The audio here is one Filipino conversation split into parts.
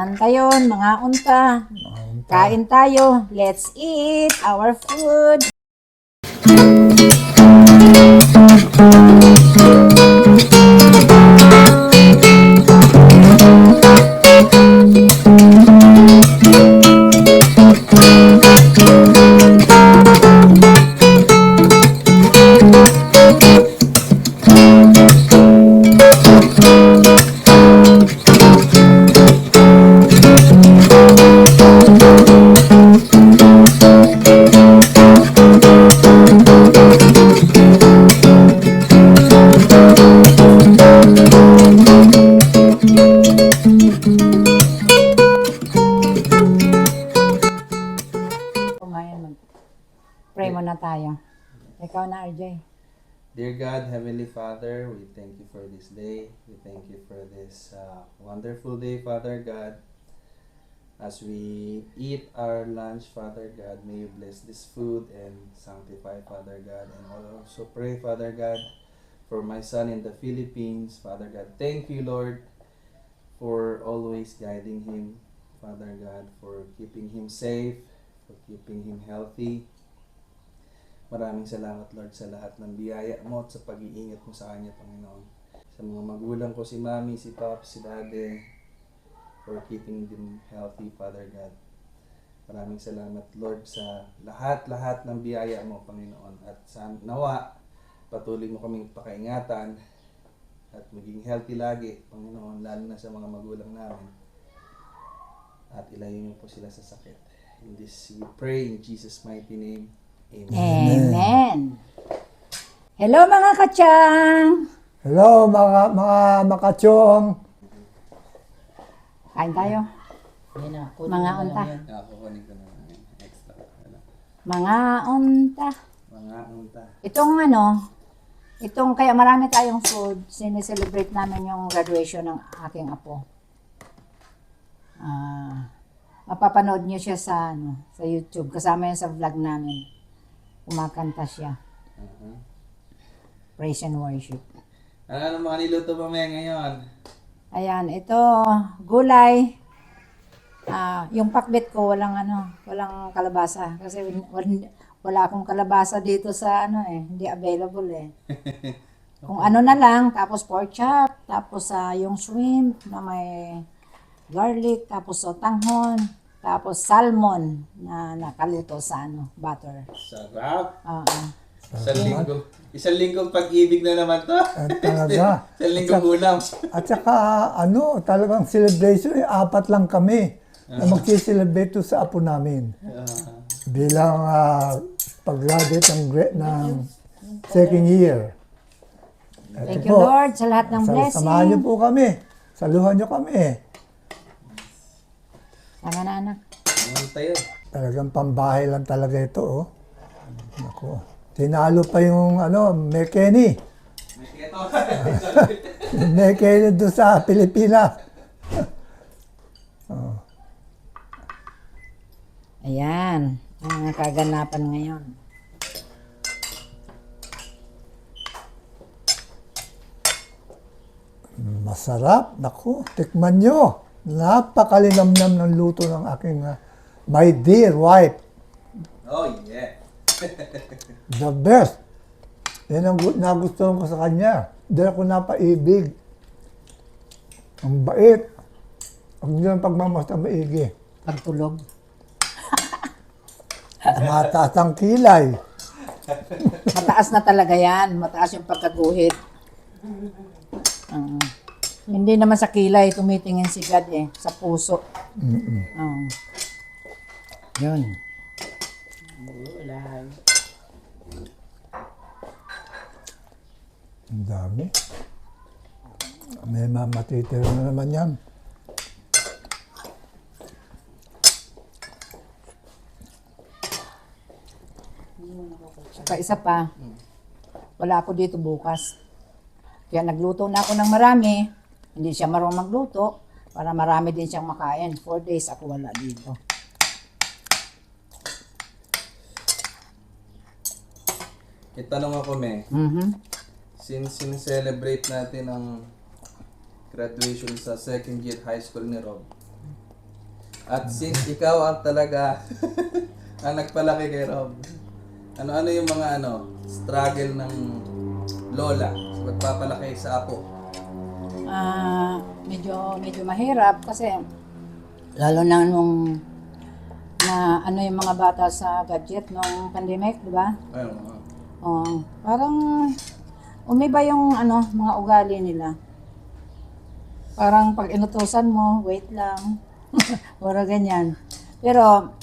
Tayon, mga unta. Kain tayo. Let's eat our food. Pray muna tayo. Ikaw na, RJ. Dear God, Heavenly Father, we thank you for this day. We thank you for this wonderful day, Father God. As we eat our lunch, Father God, may you bless this food and sanctify, Father God. And also pray, Father God, for my son in the Philippines, Father God. Thank you, Lord, for always guiding him, Father God, for keeping him safe, for keeping him healthy. Maraming salamat, Lord, sa lahat ng biyaya mo at sa pag-iingat mo sa kanya, Panginoon. Sa mga magulang ko, si Mami, si Pop, si Daddy, for keeping them healthy, Father God. Maraming salamat, Lord, sa lahat-lahat ng biyaya mo, Panginoon. At sa nawa, patuloy mo kaming pakaingatan at maging healthy lagi, Panginoon, lalo na sa mga magulang namin. At ilayo niyo po sila sa sakit. In this we pray in Jesus' mighty name. Amen. Amen. Hello mga katsang! Hello mga makachong. Kain tayo. Mga unta. Kukunin ko na ng extra. Mga unta. Mga unta. Itong kaya marami tayong food. Sineselebrate namin yung graduation ng aking apo. Mapapanood niyo siya sa YouTube. Kasama yan sa vlog namin. Kumakanta siya. Praise and worship. Ano mga niluto pa may ngayon? Ayan, ito, gulay. Yung pakbet ko, walang kalabasa. Kasi wala akong kalabasa dito sa hindi available eh. Kung ano na lang, tapos pork chop, tapos yung shrimp na may garlic, tapos tanghon, tapos salmon na nakaluto sa butter. Sarap. Oo. Isang linggong pag-ibig na naman to. Talaga. Isang linggong ulam. At saka talagang celebration, 4 lang kami na magsi-celebrate to sa apo namin. Bilang pag-graduate ng second year. Thank you, Lord, sa lahat ng blessing. Samahan niyo po kami. Saluhan niyo kami. Tama na, anak. Ano tayo? Talagang pambahay lang talaga ito, oh. Naku. Tinalo pa yung Mekeni. Mekeni doon sa Pilipinas. Ayan, ang mga kaganapan ngayon. Masarap. Naku, tikman nyo. Napakalinamnam ng luto ng aking my dear wife. Oh yeah. The best. Yan ang nagustuhan ko sa kanya. Dahil ako napaibig. Ang bait. Ang yun pagmamasta maigi. Pagtulog. Mataas ang kilay. Mataas na talaga yan. Mataas yung pagkaguhit. Hindi naman sa kilay tumitingin si God eh. Sa puso. Yun. Ang dami. May matitira na naman yan. Saka isa pa, wala ako dito bukas. Kaya nagluto na ako ng marami. Hindi siya marunong magluto. Para marami din siyang makain. 4 days ako wala dito. Itanong ako, me. Since celebrate natin ang graduation sa second year high school ni Rob, At since ikaw ang talaga ang nagpalaki kay Rob, ano-ano yung mga struggle ng lola sa pagpapalaki sa apo? Medyo mahirap kasi lalo na nung na ano yung mga bata sa gadget nung pandemic, di ba? Ayun, Parang umiba yung mga ugali nila. Parang pag inutusan mo, wait lang. Puro ganyan. Pero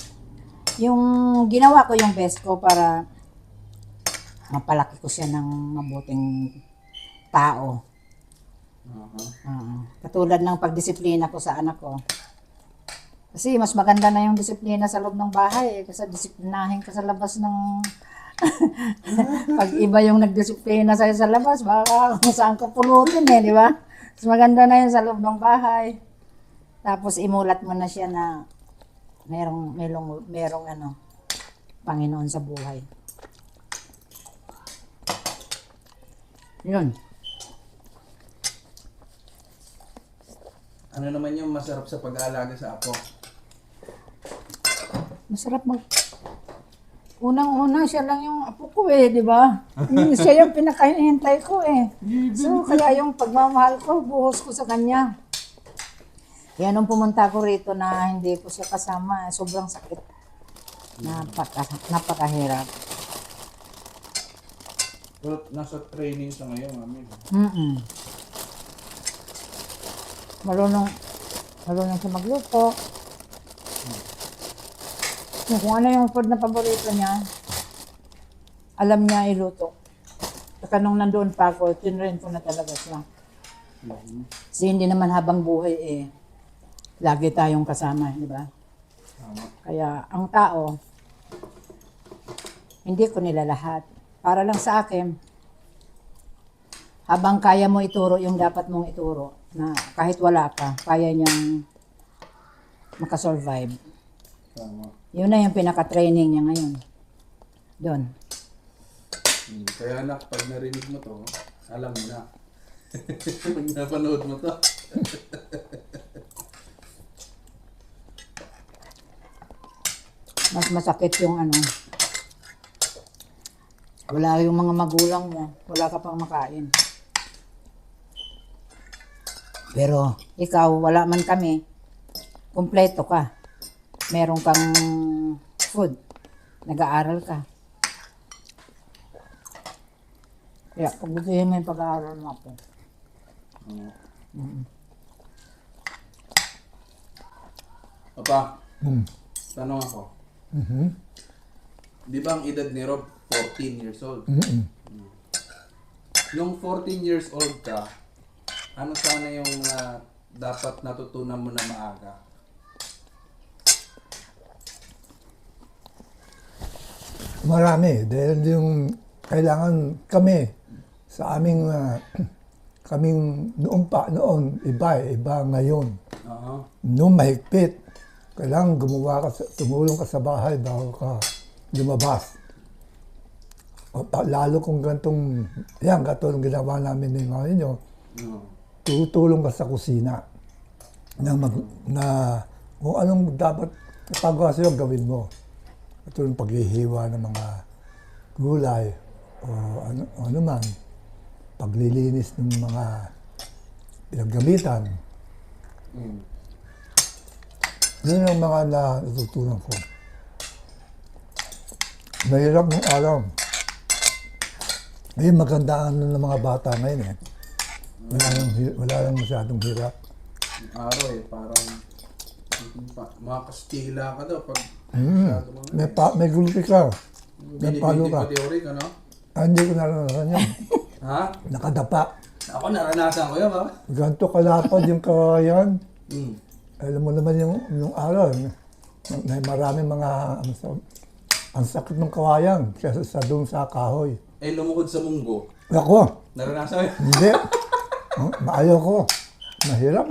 yung ginawa ko yung best ko para mapalaki ko siya ng mabuting tao. Katulad ng pagdisiplina ko sa anak ko. Kasi mas maganda na yung disiplina sa loob ng bahay kasi disiplinahin ka sa labas ng pag iba yung nagdisiplina sa'yo sa labas, baka kung saan ka pulutin di ba? Mas maganda na yun sa loob ng bahay. Tapos imulat mo na siya na merong Panginoon sa buhay. Yun. Ano naman yung masarap sa pag-aalaga sa apo? Masarap Unang-una, siya lang yung apo ko di ba? Siya yung pinakahihintay ko So, kaya yung pagmamahal ko, buhos ko sa kanya. Kaya nung pumunta ko rito na hindi ko siya kasama, sobrang sakit. Napakahirap. Well, nasa training sa ngayon, mami. Marunong siya magluto. Kung ano yung food na paborito niya, alam niya iluto. Saka nung nandoon pa ako, tinrain ko na talaga siya. Kasi hindi naman habang buhay lagi tayong kasama, di ba? Kaya ang tao, hindi ko nila lahat. Para lang sa akin, habang kaya mo ituro yung dapat mong ituro, na kahit wala ka, kaya niyang makasurvive. Tama. Yun na yung pinaka-training niya ngayon. Doon. Kaya anak, pag narinig mo to, alam mo na. Pag napanood mo to. Mas masakit yung wala yung mga magulang mo, wala ka pang makain. Pero ikaw, wala man kami, kumpleto ka. Meron kang food, nag-aaral ka. Kaya pagbutihin mo yung pag-aaral mo ako. Papa, tanong ako. Di ba ang edad ni Rob 14 years old? Nung 14 years old ka, ano sana yung dapat natutunan mo na maaga? Marami. Dahil yung kailangan kami sa kaming noon, iba ngayon. Noong mahigpit, kailangan tumulong ka sa bahay bago ka lumabas. Lalo kung gantong ginawa namin ng mga inyo, tutulong ka sa kusina na kung anong dapat pagawa sa'yo, gawin mo. Katulong paghihiwa ng mga gulay o ano man, paglilinis ng mga pinaggamitan. Yun ang mga natutunan ko. Mahirap ng araw. Ngayon maganda ng mga bata ngayon Wala lang masyadong hirap. Yung araw parang mga Kastila ka daw pag May gulpi ka. May palo binibindi ka. pa di orig, ano? Hindi ko naranasan yun. Ha? Nakadapa. Ako naranasan ko yun, ha? Ganto kalapad yung kawayan. Mm. Alam mo naman yung araw. May maraming mga ang sakit ng kawayan kaysa sa doon sa kahoy. Lumukod sa munggo. Ako, Naranasan ko yun. hindi. Ayaw ko. Mahirap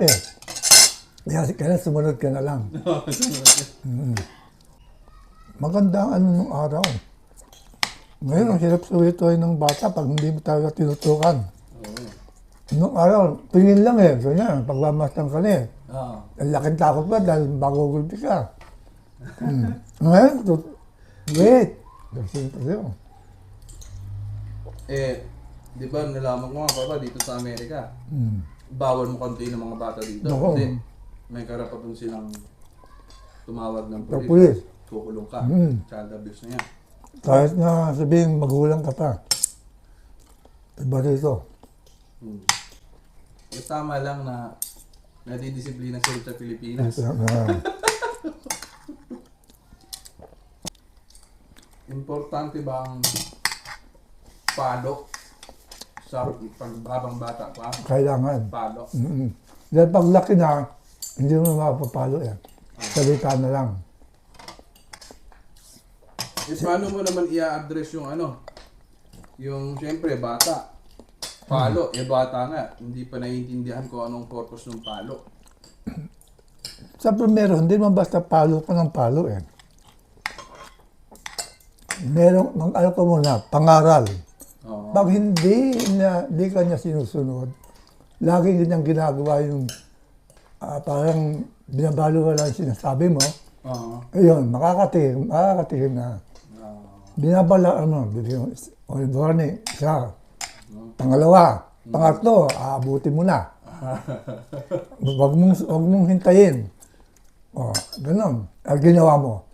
Kaya sumunod ka na lang. Maganda ang ng araw. Ngayon, ang hirap suwitoy ng bata pag hindi mo talaga tinutukan. Nung araw, tingin lang Ganyan, pagmamasdan ka Oo. Ang laking takot mo dahil magugulpi ka. Ngayon, wait. Dasin pa sa'yo. Di ba nalaman ko nga papa dito sa Amerika, bawal mo kantuin ng mga bata dito. Oo. Hindi. May karapatan silang tumawag ng Sa pulis. pulis. Kukulong ka. Child abuse na yan. Kahit na sabihin magulang ka pa. Iba rito. Tama lang na nadidisiplina sila sa Pilipinas. Importante ba ang palo sa pagbabang bata pa? Kailangan. Palo. Dahil pag laki na, hindi mo mapapalo yan. Salita na lang. Paano mo naman i-address yung yung siyempre bata. Palo, bata nga, hindi pa naiintindihan kung anong purpose ng palo. Sa primero, hindi man basta palo ka ng palo eh. Merong, ano ko muna, pangaral. Oo. Pag hindi ka niya sinusunod, lagi niyang ginagawa yung parang binabalo lang yung sinasabi mo, Oo. ayun, makakatihim na. Binabala, warning, isa. Pangalawa, pangatlo, aabutin mo na. Wag mong hintayin. O, ganun. Ang ginawa mo,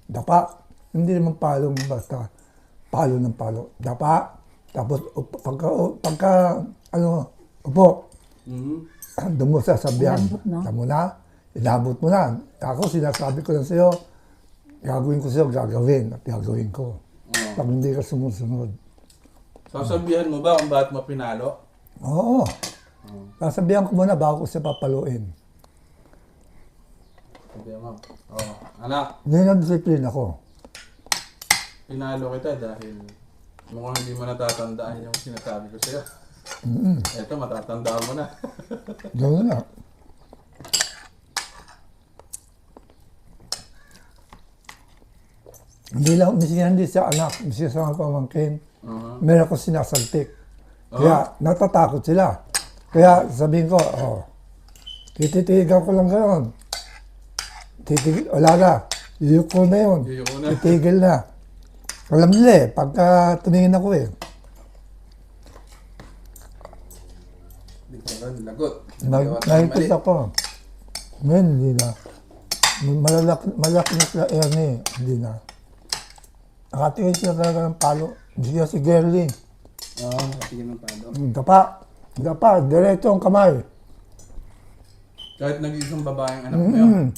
dapa. Hindi naman palong basta palo ng palo. Dapa. Tapos, pagka upo, doon mo sasabihan. Lambot, no? Tamo na, inabot mo na. Ako, sinasabi ko lang sa'yo, gagawin ko sa'yo, gagawin. At gagawin ko. Pag hindi ka sumusunod. Sasabihan mo ba kung bakit mo pinalo? Oo. Sasabihan ko muna bago ko siya papaluin. Sabihan mo, anak, Ngayon ang disiplina ko. pinalo kita dahil mukhang hindi mo natatandaan yung sinasabi ko sa'yo. Eto, matatandaan mo na. Gano'n na. Hindi sa anak, misi sa mga pamangkin. Meron ko sinasaltik. Kaya natatakot sila. Kaya sabihin ko, tititigan ko lang gano'n. Wala na. Yuyuko na yun. Yuyuko na. Titigil na. Alam nila pagka tumingin ako Hindi ka ba nilagot? Nahipit ako. Ngayon, hindi na. Malaki na sila Ernie, hindi na. Nakatingin sila talaga ng palo. Hindi siya si Gerly. Sige ng palo. Dapa, diretso ang kamay. Kahit nag-isang babaeng anak mo yun.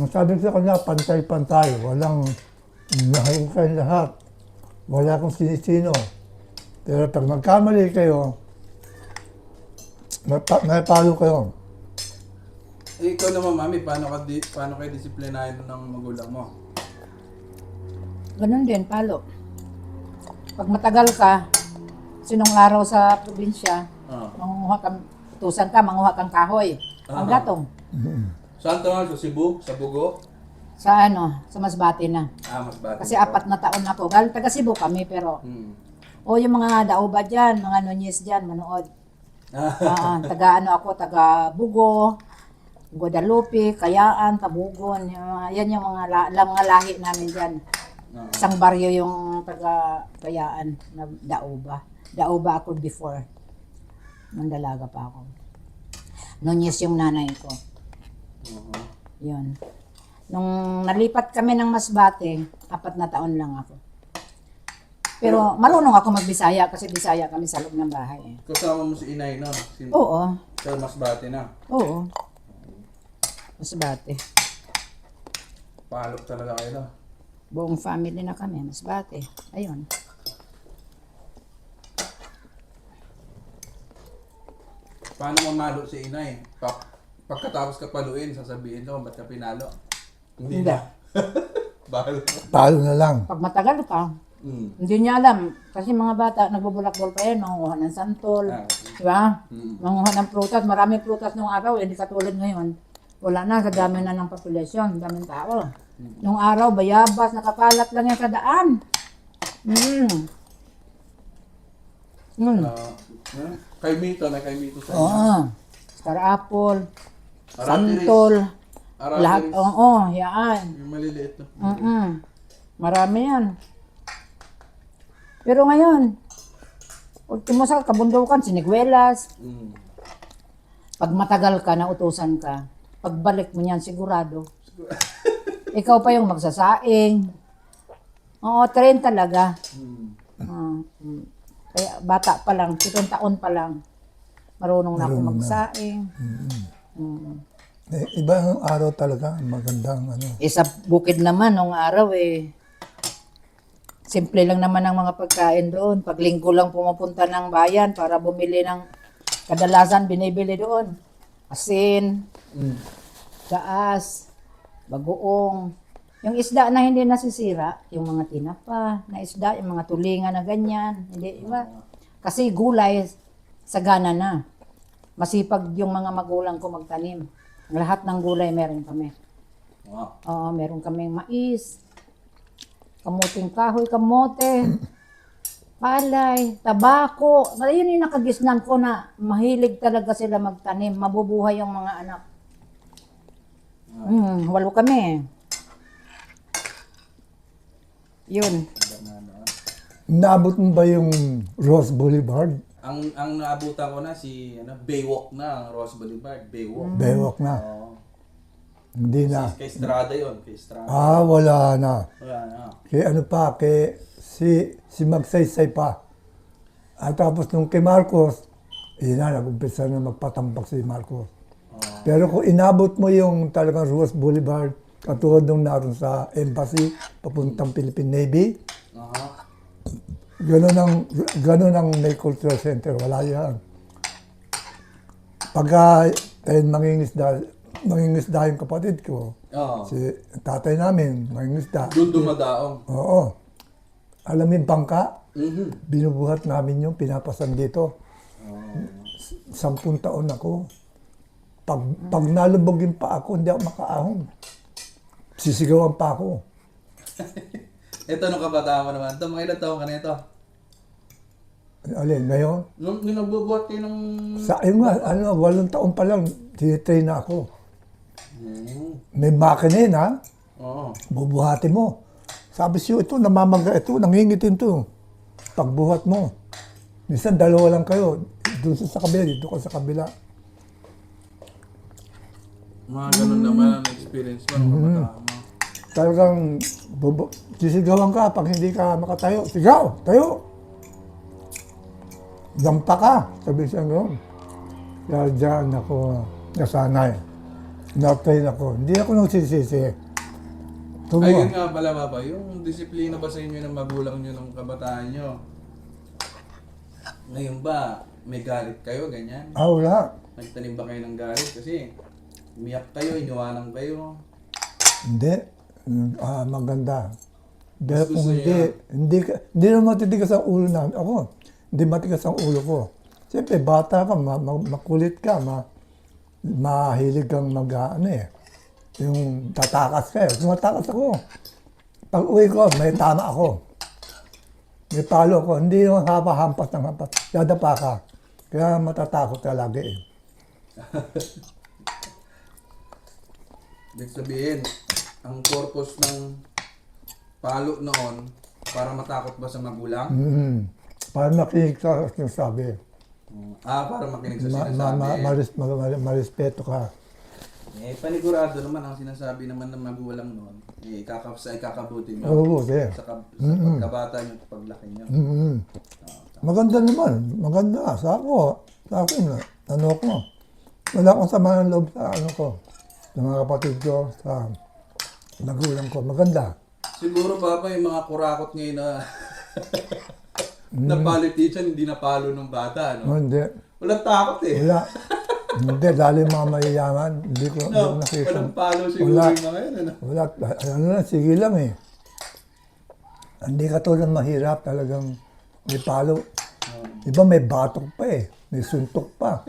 Sabi ko sa kanya, pantay-pantay. Walang nahingkay lahat. Wala akong sinisino. Pero pag magkamali kayo, may palo kayo. Ikaw naman, mami, paano kayo disiplinahin ng magulang mo? Ganun din, palo. Pag matagal ka, sinong araw sa probinsya, manguha kang, utusan ka, manguha kang kahoy. Ang gatong. Saan to nga? Sa Cebu? Sa Bugo? Sa sa Masbate na. Masbate. Kasi 4 na taon na ako. Galing taga Cebu kami, pero yung mga dauba dyan, mga Nunez dyan, manood. Taga taga Bugo, Guadalupe, Kayaan, Tabugon. Yan yung mga lahi namin dyan. Isang baryo yung taga Kayaan na dauba. Dauba ako before. Mandalaga pa ako. Nunez yung nanay ko. Yun. Nung nalipat kami ng Masbate, 4 na taon lang ako. Pero marunong ako magbisaya kasi Bisaya kami sa loob ng bahay. Kasama mo si inay, no? Oo. Sa Masbate na. Oo. Masbate. Palok talaga kayo, no? Buong family na kami, Masbate. Ayun. Paano mamalo si inay? Pagkatapos ka paluin, sasabihin ko, ba't ka pinalo? Hindi na. Bahal. Palo na lang. Pag matagal ka, hindi niya alam. Kasi mga bata, nagbubulak-bul pa yan, manguha ng santol. Di ba? Manguha ng prutas. Maraming prutas nung araw, hindi katulad ngayon. Wala na, sa dami na ng populasyon, daming tao. Nung araw, bayabas, nakapalat lang yan sa daan. Kay Mito, may kay Mito sa inyo. Oo. star apple, Aratilis. santol, lahat, Aratilis. oo, yan. Yung maliliit na. Marami yan. Pero ngayon, ultimo sa kabundukan, sinigwelas. Mm. Pag matagal ka, nautusan ka, pagbalik mo niyan, sigurado. Ikaw pa yung magsasaing. Oo, train talaga. Kaya bata pa lang, 7 taon pa lang, marunong na ako Marunong na. magsaing. Iba ang araw talaga, magandang ano. Sa bukid naman, nung araw simple lang naman ang mga pagkain doon. Pag linggo lang pumupunta ng bayan para bumili ng kadalasan binibili doon. Asin, gaas, bagoong. Yung isda na hindi nasisira, yung mga tinapa na isda, yung mga tulingan na ganyan. Hindi, iba. Kasi gulay, sagana na. Masipag yung mga magulang ko magtanim. Lahat ng gulay meron kami. Wow. Oo, meron kaming mais, kamuting kahoy, kamote, palay, tabako. Yun yung nakagisnan ko na mahilig talaga sila magtanim. Mabubuhay yung mga anak. 8 kami. Yun. Naabot mo ba yung Rose Boulevard? Ang naabutan ko na si Baywalk na, ang Ross Boulevard, Baywalk. Bewok na. Oo. Hindi na. Kay Estrada yun, kay Estrada. Wala na. Wala na. Kay ano pa, kay si Magsaysay pa. At tapos nung kay Marcos, yun na, nag-umpisa na magpatampak si Marcos. Pero kung inabot mo yung talagang Rose Boulevard, katulad nung naroon sa embassy, papuntang Philippine Navy, Aha. ganun ang May Cultural Center, wala yan. Pagka mangingisda yung kapatid ko, Oo. si tatay namin, mangingisda. Doon dumadaong. Oo. Alam mo yung bangka? Mhm. Binubuhat namin yung pinapasan dito. 10 taon ako. Pag nalubog yung pa ako, hindi ako makaahon. Sisigawan pa ako. Ito nung kabataan mo naman. Ito, mga ilang taon ka na ito? Alin, ngayon? Nung nagbubuhat kayo ng... Sa ayun nga, 8 taon pa lang, tinitrain na ako. May makina ha? Oo. Bubuhatin mo. Sabi siyo, ito, namamaga ito, nangingitin to. Pagbuhat mo. Minsan, 2 lang kayo. Doon sa kabila, dito ka sa kabila. Mga ganun naman ang experience mo nung kabataan mo. Talagang sisigawan ka pag hindi ka makatayo. Sigaw! Tayo! Dampa ka! Sabi siya gano'n. Kaya dyan ako nasanay. Na-train ako. Hindi ako nagsisisi. Ayun nga pala, Papa, yung disiplina ba sa inyo ng magulang nyo nung kabataan nyo? Ngayon ba, may galit kayo, ganyan? Wala. Nagtanim ba kayo ng galit? Kasi umiyak kayo, iniwanan kayo. Hindi. Maganda. Pero Mas kung gusto hindi naman matitigas ang ulo namin. Ako, hindi matigas ang ulo ko. Siyempre, bata ka, makulit ka, mahilig kang yung tatakas ka. Tumatakas ako. Pag uwi ko, may tama ako. May palo ako. Hindi yung hampas ng hampas. Dadapa ka. Kaya matatakot ka lagi eh. Ibig sabihin, ang purpose ng palo noon, para matakot ba sa magulang? Para makinig ka sa sinasabi. Para makinig sa sinasabi. Marespeto ka. Panigurado naman ang sinasabi naman ng magulang noon. Sa ikakabuti nyo. Oo, okay. Sa pagkabata nyo, sa paglaki nyo. Maganda naman. Maganda. Sa akin, ko. Wala akong sama ng loob sa sa mga kapatid ko, sa magulang ko. Maganda. Siguro, Papa, yung mga kurakot ngayon na na politician, hindi napalo ng bata, no? Hindi. Walang takot eh. Wala. Hindi, lalo yung mga mayayaman. Hindi ko nakita. Walang palo siguro Wala. yung mga yun, ano? Wala. Sige lang eh. Hindi ka tulad mahirap talagang may palo. Iba may batok pa eh. May suntok pa.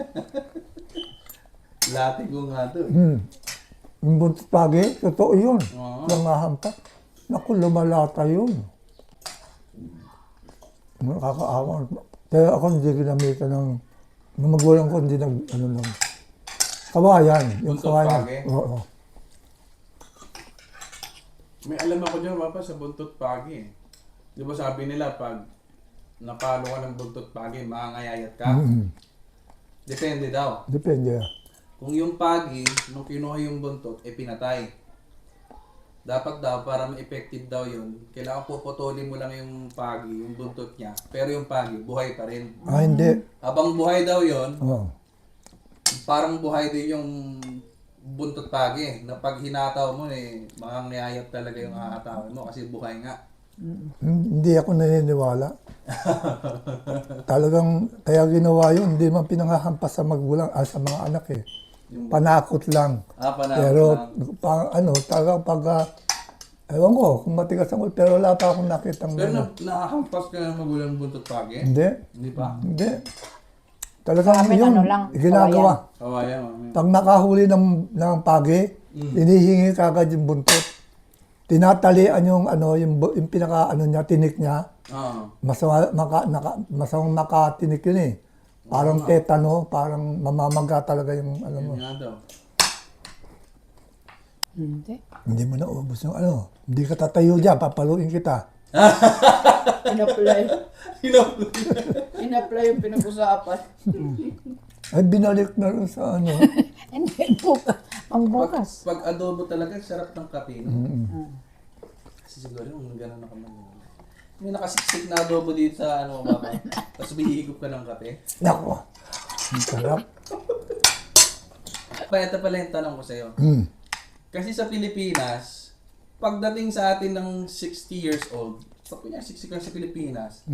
Latigo nga to. Yung buntot pagi, totoo yun. Oo. Nangahampak. Naku, lumalata yun. Nakakaawa. Kaya ako hindi ginamitan ng magulang ko, hindi Kawayan. Yung Buntot kawayan. pagi? Oo. May alam ako dyan, Papa, sa buntot pagi. Di ba sabi nila, pag napalo ka ng buntot pagi, makangayayat ka? Depende daw. Depende. Kung yung pagi, nung kinuha yung buntot, pinatay. Dapat daw, para ma-effective daw yun, kailangan puputulin mo lang yung pagi, yung buntot niya. Pero yung pagi, buhay pa rin. Hindi. Habang buhay daw yun, Oo. parang buhay din yung buntot pagi. Na pag hinataw mo, makangayayat talaga yung hahatawin mo kasi buhay nga. Hindi ako naniniwala. Talagang, kaya ginawa yun, hindi man pinangahampas sa magulang, sa mga anak eh. Panakot lang. Panakot Pero, lang. talagang pag, ewan ko, kung matigas ang ulo, pero wala pa akong nakitang Pero nakahampas ka ng magulang buntot pagi? Hindi. Hindi pa? Hindi. Talagang Sa amin, yun, ano lang, ginagawa. Kawayan, mami. Pag nakahuli ng pagi, inihingi kagad yung buntot. Tinatalian yung yung pinaka niya, tinik niya. Oo. Masamang makatinik yun eh. Parang tetano, parang mamamaga talaga yung mo. Yun nga daw. Hindi. Hindi mo na ubos yung Hindi ka tatayo dyan, papaluin kita. In-apply. Hinaploy. In-apply yung pinag-usapan. Ay, binalik na rin sa Hindi, bukas. Pangbukas. Pag adobo talaga, sarap ng kape, no? Kasi siguro, yung gano'n na kaman. May nakasiksik na adobo dito sa baba. Tapos bihigop ka ng kape. Nako, ang sarap. Ito pala yung tanong ko sa'yo. Kasi sa Pilipinas, pagdating sa atin ng 60 years old, pag kunya 60 ka sa Pilipinas,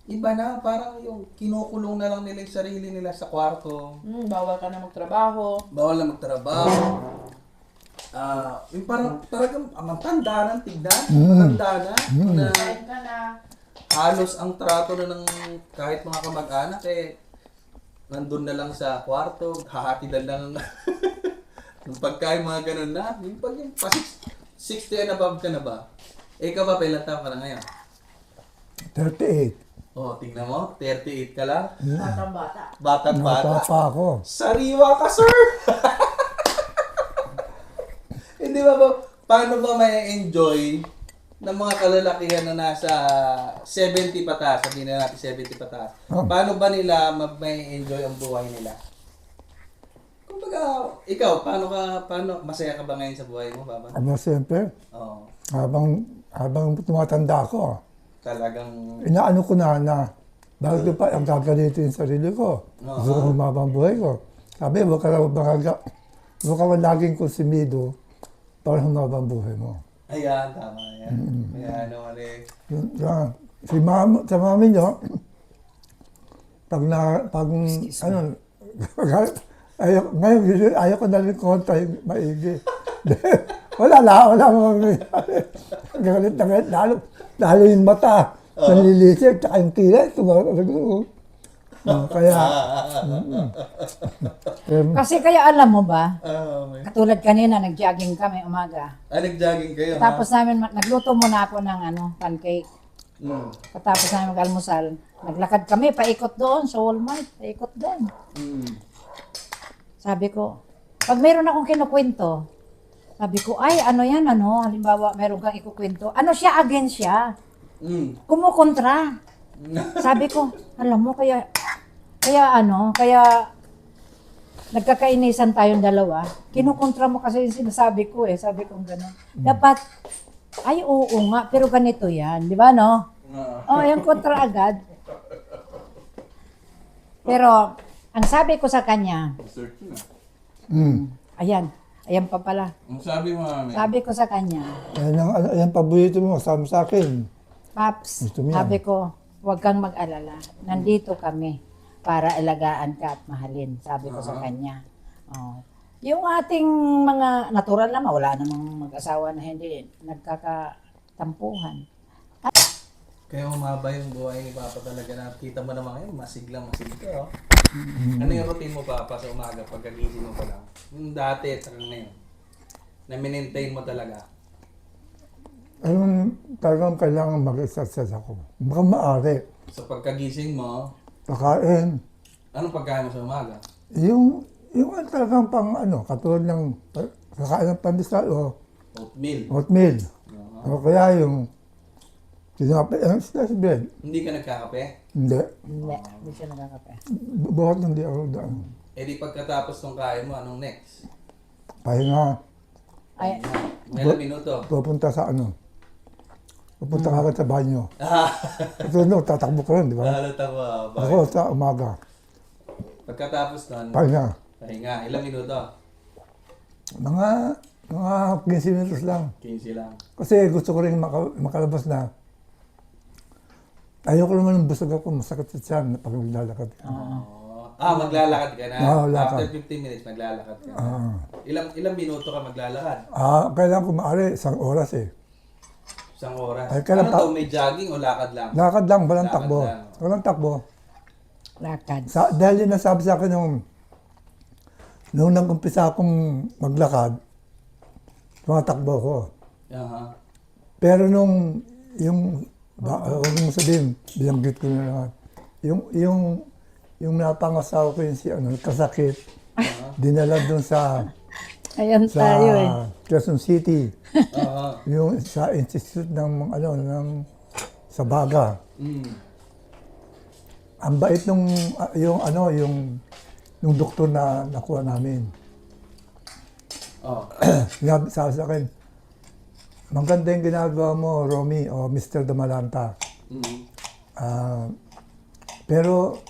iba na, parang yung kinukulong na lang nila yung sarili nila sa kwarto. Bawal ka na magtrabaho. Bawal na magtrabaho. Yung parang talagang matanda na, tignan. Matanda na. Kain ka na. Halos ang trato na ng kahit mga kamag-anak nandun na lang sa kwarto, hahatidan lang yung pagkain, mga ganun na. Yung pag yung 60 and above ka na ba? Ikaw ba, ilang taon ka na ngayon? 38. Oh, tingnan mo, 38 ka lang. Batang-bata. Batang-bata. Nata pa ako. Sariwa ka, sir! Hindi ba paano ba may enjoy ng mga kalalakihan na nasa 70 pataas, sabihin na natin 70 pataas, paano ba nila may enjoy ang buhay nila? Kumbaga, ikaw, paano, masaya ka ba ngayon sa buhay mo, Papa? Siyempre, Oo. habang tumatanda ako, Talagang, inaano ko na bakit pa ang gaganito yung sarili ko. Gusto ko humabang buhay ko. Sabi, huwag ka laging konsumido para humabang buhay mo. ayan, tama yan. Ayan, Sa mami nyo, ayaw ko na rin konta yung maigi. wala mami. Galit na galit, lalo yung mata, nanlilisip, tsaka yung kilay, tumatalago. Kaya, Kasi kaya alam mo ba, may. katulad kanina, nag-jogging kami umaga. Nag-jogging kayo, Tapos namin, nagluto muna ako ng pancake. ha? Katapos namin mag-almusal, naglakad kami, paikot doon sa Walmart, paikot doon. Sabi ko, pag meron akong kinukwento, sabi ko, ay, ano yan, halimbawa, meron kang ikukwento, siya, against siya, kumukontra. Sabi ko, alam mo, kaya nagkakainisan tayong dalawa, kinukontra mo kasi yung sinasabi ko sabi ko gano'n. Dapat, ay, oo nga, pero ganito yan, di ba, no? Yung kontra agad. Pero, ang sabi ko sa kanya, Search na. ayan pa pala. Ang sabi mo, mami? Sabi ko sa kanya, yan paborito mo, sabi sa akin. Paps, Gusto mo yan? sabi ko, huwag kang mag-alala. Nandito kami para alagaan ka at mahalin. Sabi ko sa kanya. Yung ating mga natural naman, wala namang mag-asawa na hindi nagkakatampuhan. Kaya umaba yung buhay ni Papa talaga. Nakita mo naman ngayon, masiglang. Ano yung routine mo, Papa, sa umaga pagkagising mo pa lang? Yung dati at ngayon. Na minentain mo talaga. Talagang kailangan mag-exercise ako. Baka maaari. Sa pagkagising mo, Pakain. anong pagkain mo sa umaga? Yung Yung talagang pang ano, katulad ng kakain ng pandesal o Oatmeal. oatmeal. Oo. O kaya yung sinabi ang slice bread. Hindi ka nagkakape? Hindi. Hindi siya nakakape. Buhat hindi ako daan. Eh di pagkatapos ng kain mo, anong next? Pahinga, Ay, Mga ilang minuto? pupunta sa ano. Pupunta ka agad sa banyo. Ah, Ito no, tatakbo ko rin, di ba? halata ko. Ako sa umaga. Pagkatapos nun, Pahinga. pahinga. Ilang minuto? Mga 15 minutos lang. 15 lang. Kasi gusto ko rin makalabas na. Ayoko naman ng busog ako, masakit sa tiyan pag maglalakad. Maglalakad ka na. Oo, lakad. After 15 minutes, maglalakad ka na. Ah. Ilang minuto ka maglalakad? Kailangan ko maaari, isang oras eh. Isang oras. Ay, kailan Ano pa- to? May jogging o lakad lang? Lakad lang, walang Lakad takbo. lang. Walang takbo. lakad. Dahil yung nasabi sa akin nung nag-umpisa akong maglakad, tumatakbo ko. Aha. Pero nung, huwag mo sabihin, bilanggit ko na naman. Yung napangasawa ko yung kasakit, dinala doon sa Ayan tayo eh. Quezon City, Aha. yung sa institute ng sa Baga. Mm. Ang bait nung doktor na nakuha namin. Oh. Sabi sa akin, maganda yung ginagawa mo, Romy, o Mr. Damalanta. Mm. Pero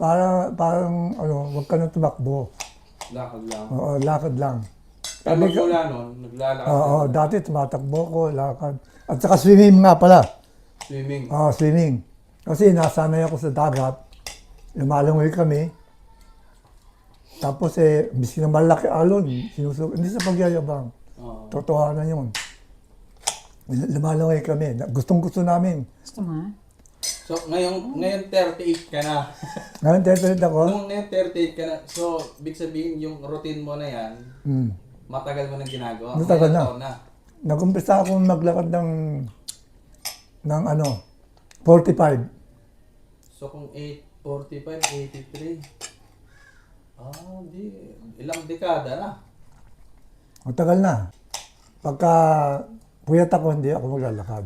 parang wag ka na tumakbo. Lakad lang. Oo, lakad lang. Pero mula nun, naglalakad Oo, ka. dati tumatakbo ko, lakad. At saka swimming nga pala. Swimming. Swimming. Kasi nasanay ako sa dagat. Lumalangoy kami. Tapos miski na malaki alon, hindi sa pagyayabang. Oo. Totohanan yun. Lumalangoy kami. Gustong-gusto namin. Gusto mo ha? So, ngayon 38 ka na. Ngayon, tetelit ako. Ngayon 38 ka na. So, big sabihin, yung routine mo na yan, matagal mo nang ginagawa. Matagal Ilang na. taon na. Nag-umpisa akong maglakad ng 45. So, kung 8, 45, 83. Di. Ilang dekada na. Matagal na. Pagka puyat ako, hindi ako maglalakad.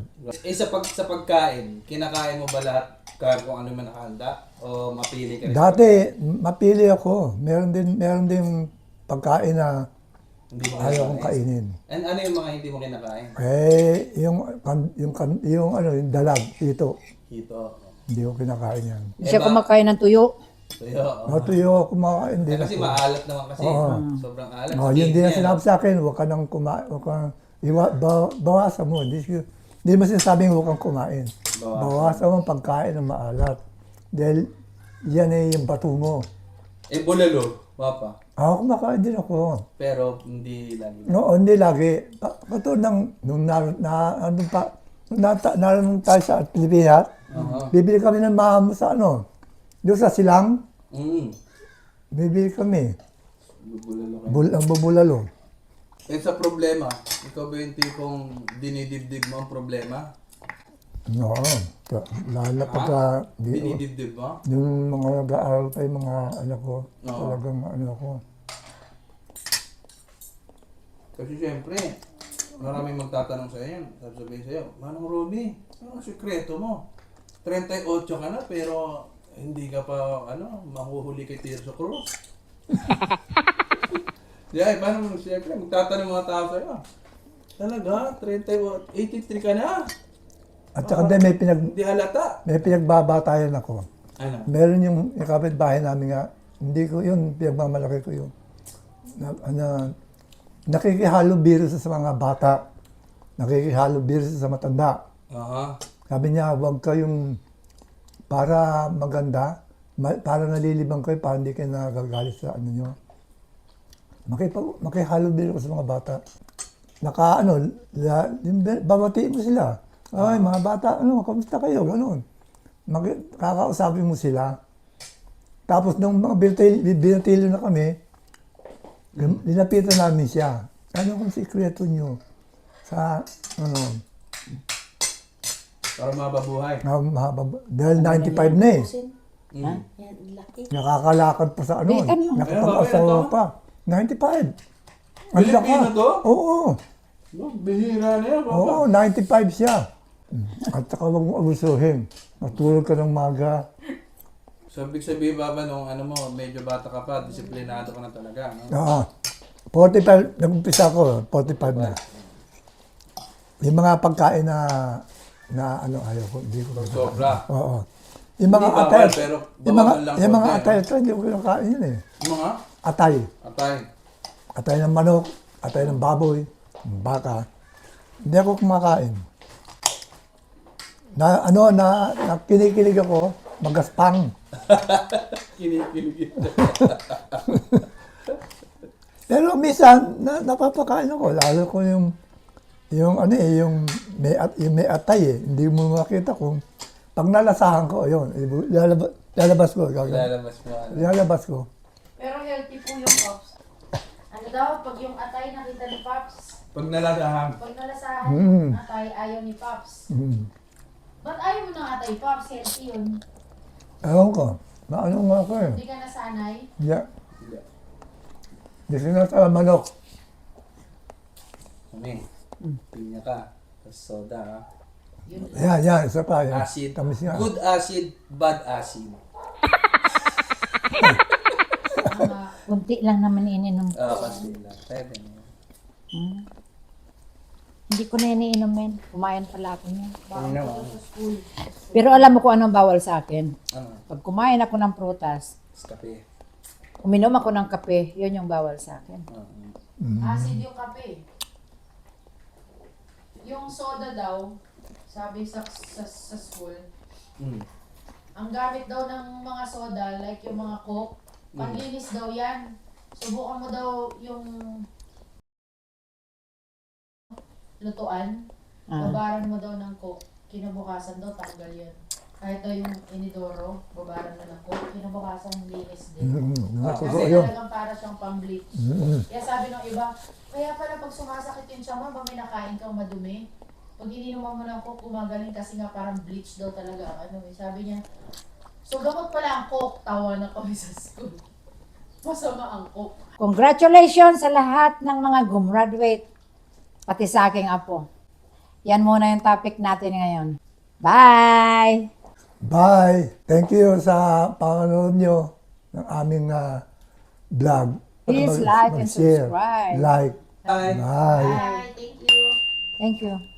Sa pagkain, kinakain mo ba lahat kahit kung ano man nakahanda? O mapili ka rin? Dati, mapili ako. Meron din pagkain na Hindi mo ayaw kong kinakain? kainin. And ano yung mga hindi mo kinakain? Yung dalag, ito. Hito. Hindi ko kinakain yan. Hindi siya kumakain ng tuyo. Tuyo. Matuyo ako kumakain din Kasi ako. maalat naman kasi. Oo. Sobrang alat. Yun din ang Yan. sinabi sa akin, huwag ka nang kumain. Bawasan mo. Hindi mo sinasabing huwag kang kumain. Bawasan mo ang pagkain ng maalat. Dahil yan yung bato mo. Bulalo, papa. Ako kumakain din ako. Pero hindi lagi. No, hindi lagi. Katulad nung naroon tayo sa Pilipinas, bibili kami ng mahal sa doon sa Silang, bibili kami. Bulalo ka. Ang bubulalo. And sa problema, ikaw ba yung tipong dinidibdib mo ang problema? No, lalo na pagka Dinidibdib mo? yung mga nag-aaral pa yung mga anak ko, Oo. talagang ko. Kasi siyempre, maraming magtatanong sa iyo. Sabihin sa iyo, Manong Ruby, ano ang sikreto mo? 38 ka na pero hindi ka pa mahuhuli kay Tirso Cruz. Paano mo siyempre, magtatanong mga tao sa iyo. Talaga, 38, 83 ka na? At saka din Hindi halata. may pinagbabatayan ako. Ano? Meron yung kapitbahay namin nga, hindi ko yun, pinagmamalaki ko yun. Nakikihalo biro sa mga bata. Nakikihalo biro sa matanda. Aha. Sabi niya, huwag kayong para maganda, para nalilibang kayo, para hindi kayo nagagalit sa nyo. Makihalo biro sa mga bata. Babatiin mo sila. Ay, mga bata, kamusta kayo? Ganon. Kakausapin mo sila. Tapos nung mga binatilo na kami, linapitan namin siya. Ano kung sikreto nyo? Para mababuhay. Dahil 95 na eh. Mm. Yan, laki. Nakakalakad pa sa ano. Di, ano? Nakapag-asawa Ano ba, pa. 95. Ang Pilipino laka. to? Oo. No, bihira na yan, Papa. Oo, 95 siya. At saka huwag mo abusuhin. Matulog ka ng maga. So, ibig sabihin, Papa, nung ano mo, medyo bata ka pa, disiplinado ka na talaga. No? Oo. 45, nag-umpisa ko, 45 na. Yung mga pagkain na ano, ayaw ko, hindi ko. Sobra. Oo. Yung mga Hindi atay, bawal, pero bawasan lang yung mga konti, atay, no? ito, hindi ko kinakain yun eh. Yung mga Atay. atay. Atay ng manok, atay ng baboy, ng baka. Hindi ako kumakain. Na kinikilig ako, magaspang. Kinikilig. Pero minsan, napapakain ako. Lalo ko yung ano eh, yung may atay eh. Hindi mo makita kung pag nalasahan ko, yun, lalabas ko. Lalabas mo. Ano. Lalabas ko. Pero healthy po yung Pops. Ano daw, pag yung atay nakita ni Pops, Pag nalagahan. pag nalasahan Mm. yung atay, ayaw ni Pops. Mm. Ba't ayaw mo ng atay, Pops? Healthy yun. Ewan ko. Maano nga ako eh. Hindi ka nasanay. Yeah. Hindi sinasala manok. Kami. Pinya ka. Tapos soda, ha? Yun. Yan, isa pa. Yan. Acid. Tamis nga. Good acid, bad acid. Mga Kunti lang naman ininom. Kasi lang. Pwede na yan. Hindi ko na iniinom men. Kumain pala ako niya. bawal naman. ko sa school. Pero alam mo kung anong bawal sa akin. Ano? Pag kumain ako ng prutas, Kape. uminom ako ng kape, yun yung bawal sa akin. Acid yung kape. Yung soda daw, sabi sa school, Mm. ang gamit daw ng mga soda, like yung mga Coke, panlinis daw yan. Subukan mo daw yung lutuan, babaran mo daw ng Coke, kinabukasan daw tanggal yun. Kahit daw yung inidoro, babaran mo ng Coke, kinabukasan linis din. Natuto Kasi yun. talagang para siyang pang-bleach. Kaya sabi ng iba, kaya pala pag sumasakit yung tiyan mo, pag may nakain kang madumi, pag ininuman mo ng Coke, gumagaling kasi nga parang bleach daw talaga. Ano, sabi niya, so gamot pala ang Coke, tawa na kami sa school. Masama ang Coke. Congratulations sa lahat ng mga gumraduate, pati sa aking apo. Yan muna yung topic natin ngayon. Bye! Bye! Thank you sa panonood nyo ng aming vlog. Please like and Mag-share. subscribe. Like. Bye. Bye. Bye, thank you. Thank you.